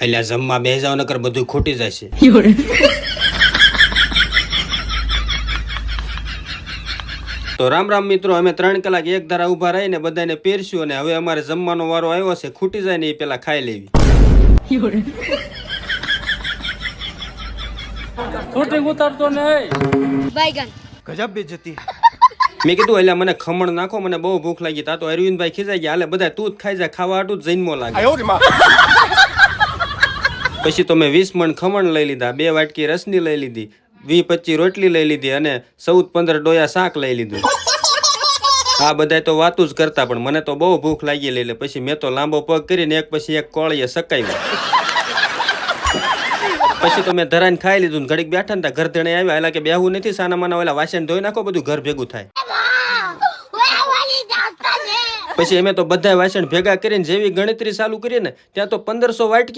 એટલે જમવા બે જાવ નકર બધું ખોટી જશે. તો રામ રામ મિત્રો, અમે 3 કલાક એક ધારા ઉભા રહીને બધાને પેરસ્યું અને હવે અમારે જમવાનો વારો આવ્યો છે. ખૂટી જાય ને એ પેલા ખાઈ લેવી. શૂટિંગ ઉતારતો નહીં. ગજબ બેજતી. મેં કીધું એટલે મને ખમણ નાખો, મને બહુ ભૂખ લાગી. તા તો અરવિંદભાઈ ખીજાઈ ગયા, હાલે બધા તું જ ખાઈ જાય, ખાવા હાટું જ જન્મો લાગે. પછી તો મેં 20 મણ ખમણ લઈ લીધા, 2 વાટકી રસની લઈ લીધી, 20-25 રોટલી લઈ લીધી અને 14-15 ડોયા શાક લઈ લીધું. આ બધા તો વાતું જ કરતા, પણ મને તો બહુ ભૂખ લાગી એટલે પછી મેં તો લાંબો પગ કરીને એક પછી એક કોળીએ સકાવ્યો. પછી તો મેં ધરાઈને ખાઈ લીધું. ઘડીક બેઠા ને ઘર ધણે આવ્યા, એટલે કે બેહવું નથી, સાના માના ઓલા વાસણ ધોઈ નાખો, બધું ઘર ભેગું થાય. પછી અમે તો બધા વાસણ ભેગા કરીને જેવી ગણતરી ચાલુ કરી ને ત્યાં તો 1500 વાટકી